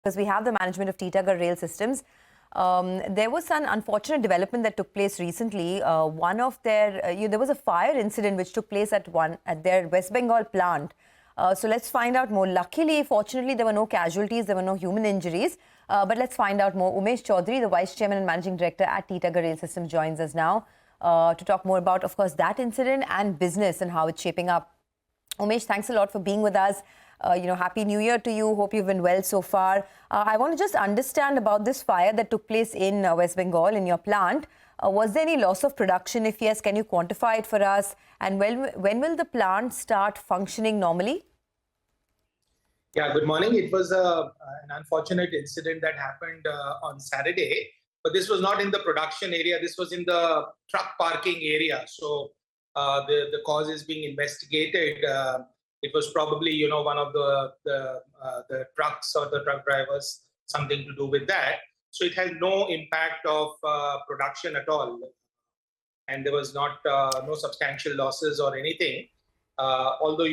because we have the management of Titagarh Rail Systems. There was an unfortunate development that took place recently. There was a fire incident which took place at their West Bengal plant. So let's find out more. Luckily, fortunately, there were no casualties, there were no human injuries. But let's find out more. Umesh Chaudhary, the Vice Chairman and Managing Director at Titagarh Rail Systems, joins us now to talk more about, of course, that incident and business and how it's shaping up. Umesh, thanks a lot for being with us. Happy New Year to you. Hope you've been well so far. I want to just understand about this fire that took place in West Bengal in your plant. Was there any loss of production? If yes, can you quantify it for us? And when will the plant start functioning normally? Yeah, good morning. It was an unfortunate incident that happened on Saturday, but this was not in the production area. This was in the truck parking area. So the cause is being investigated. It was probably, one of the trucks or the truck drivers, something to do with that. So it had no impact of production at all, and there was no substantial losses or anything. Although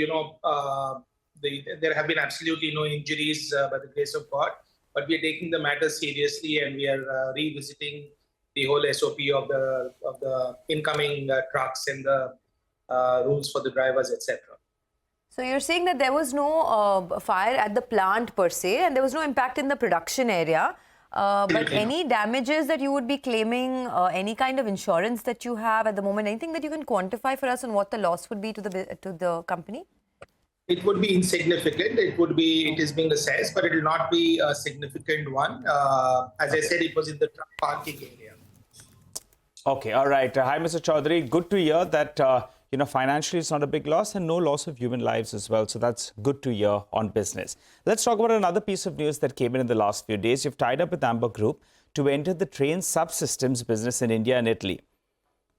there have been absolutely no injuries by the grace of God, but we are taking the matter seriously, and we are revisiting the whole SOP of the incoming trucks and the rules for the drivers, etc. So you're saying that there was no fire at the plant per se, and there was no impact in the production area. But any damages that you would be claiming, any kind of insurance that you have at the moment, anything that you can quantify for us on what the loss would be to the company? It would be insignificant. It is being assessed, but it will not be a significant one. As I said, it was in the truck parking area. Okay, all right. Hi, Mr. Chaudhary. Good to hear that, financially it's not a big loss and no loss of human lives as well. So that's good to hear on business. Let's talk about another piece of news that came in the last few days. You've tied up with Amber Group to enter the train subsystems business in India and Italy.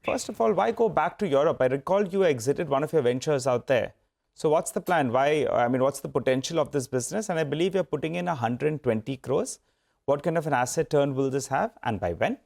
First of all, why go back to Europe? I recall you exited one of your ventures out there. So what's the plan? What's the potential of this business? And I believe you're putting in 120 crores. What kind of an asset turn will this have and by when?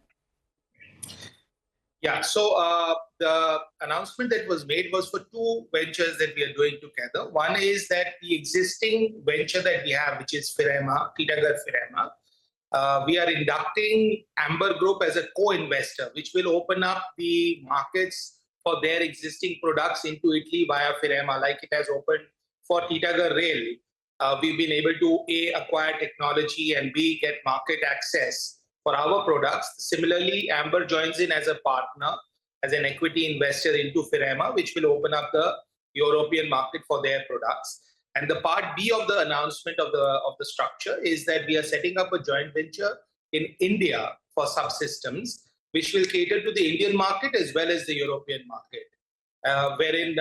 Yeah, so the announcement that was made was for two ventures that we are doing together. One is that the existing venture that we have, which is Firema, Titagarh Firema, we are inducting Amber Group as a co-investor, which will open up the markets for their existing products into Italy via Firema, like it has opened for Titagarh Rail. We've been able to A, acquire technology, and B, get market access for our products. Similarly, Amber joins in as a partner, as an equity investor into Firema, which will open up the European market for their products. And the part B of the announcement of the structure is that we are setting up a joint venture in India for subsystems, which will cater to the Indian market as well as the European market, wherein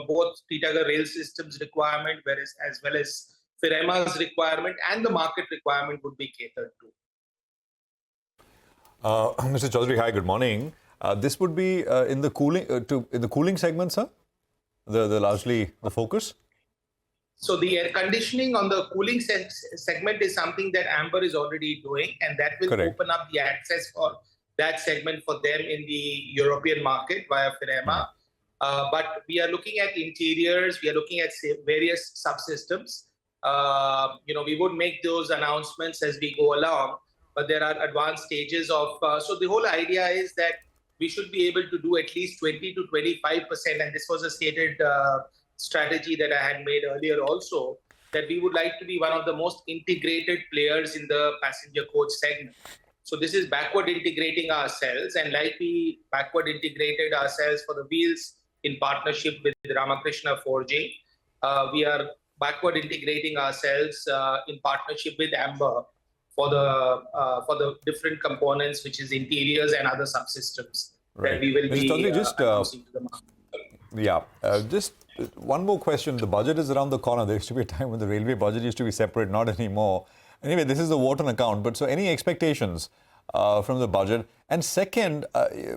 both Titagarh Rail Systems requirement, as well as Firema's requirement and the market requirement would be catered to. Mr. Chaudhary, hi, good morning. This would be in the cooling segment, sir. Largely the focus. So the air conditioning on the cooling segment is something that Amber is already doing, and that will open up the access for that segment for them in the European market via Firema. But we are looking at interiors, we are looking at various subsystems. We would make those announcements as we go along, but there are advanced stages of, so the whole idea is that we should be able to do at least 20 to 25%, and this was a stated strategy that I had made earlier also, that we would like to be one of the most integrated players in the passenger coach segment. So this is backward integrating ourselves, and like we backward integrated ourselves for the wheels in partnership with Ramakrishna Forging, we are backward integrating ourselves in partnership with Amber for the different components, which is interiors and other subsystems that we will be announcing to the market. Yeah, just one more question. The budget is around the corner. There used to be a time when the railway budget used to be separate, not anymore. Anyway, this is the Wharton account. But so any expectations from the budget? And second,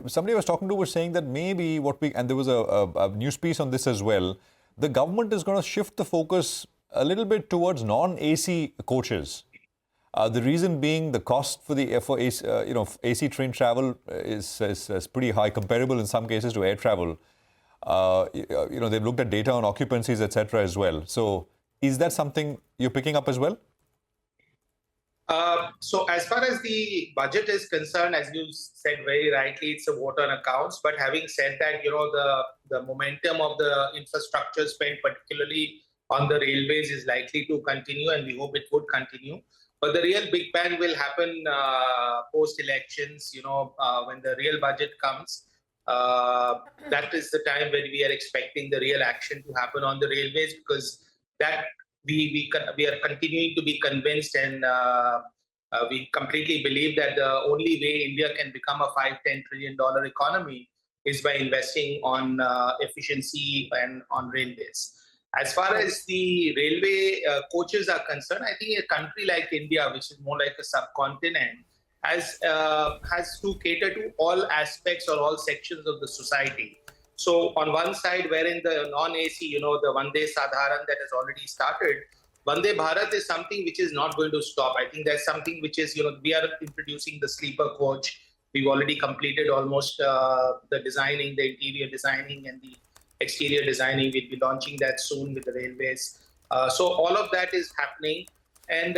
somebody I was talking to was saying that maybe and there was a news piece on this as well, the government is going to shift the focus a little bit towards non-AC coaches. The reason being the cost for AC train travel is pretty high, comparable in some cases to air travel. They've looked at data on occupancies, etc. as well. So is that something you're picking up as well? So as far as the budget is concerned, as you said very rightly, it's a vote on accounts. But having said that, the momentum of the infrastructure spend, particularly on the railways, is likely to continue, and we hope it would continue. But the real big bang will happen post-elections, when the real budget comes. That is the time when we are expecting the real action to happen on the railways, because that we are continuing to be convinced, and we completely believe that the only way India can become a $5-10 trillion economy is by investing on efficiency and on railways. As far as the railway coaches are concerned, I think a country like India, which is more like a subcontinent, has to cater to all aspects or all sections of the society. So on one side, wherein the non-AC, the Vande Sadharan that has already started, Vande Bharat is something which is not going to stop. I think that's something which is, we are introducing the sleeper coach. We've already completed almost the designing, the interior designing and the exterior designing. We'll be launching that soon with the railways. So all of that is happening. And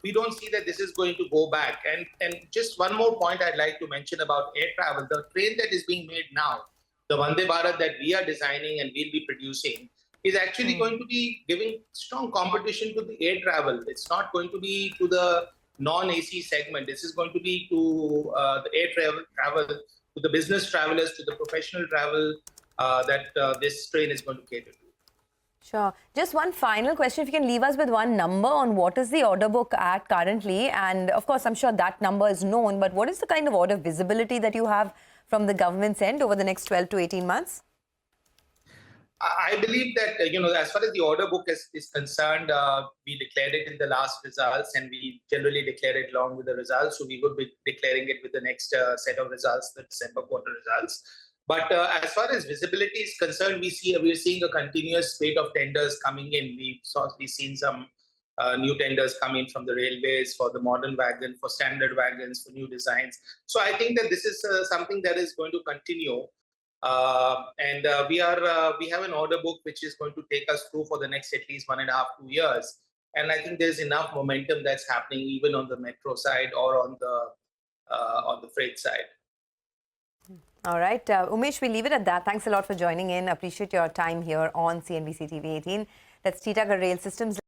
we don't see that this is going to go back. And just one more point I'd like to mention about air travel. The train that is being made now, the Vande Bharat that we are designing and we'll be producing, is actually going to be giving strong competition to the air travel. It's not going to be to the non-AC segment. This is going to be to the air travel, to the business travelers, to the professional travel that this train is going to cater to. Sure. Just one final question, if you can leave us with one number on what is the order book at currently. And of course, I'm sure that number is known, but what is the kind of order visibility that you have from the government's end over the next 12 to 18 months? I believe that, as far as the order book is concerned, we declared it in the last results, and we generally declare it along with the results. So we would be declaring it with the next set of results, the December quarter results. But as far as visibility is concerned, we're seeing a continuous spate of tenders coming in. We've seen some new tenders coming from the railways for the modern wagon, for standard wagons, for new designs. So I think that this is something that is going to continue. And we have an order book which is going to take us through for the next at least 1.5 to 2 years. And I think there's enough momentum that's happening even on the metro side or on the freight side. All right. Umesh, we'll leave it at that. Thanks a lot for joining in. Appreciate your time here on CNBC TV 18. That's Titagarh Rail Systems.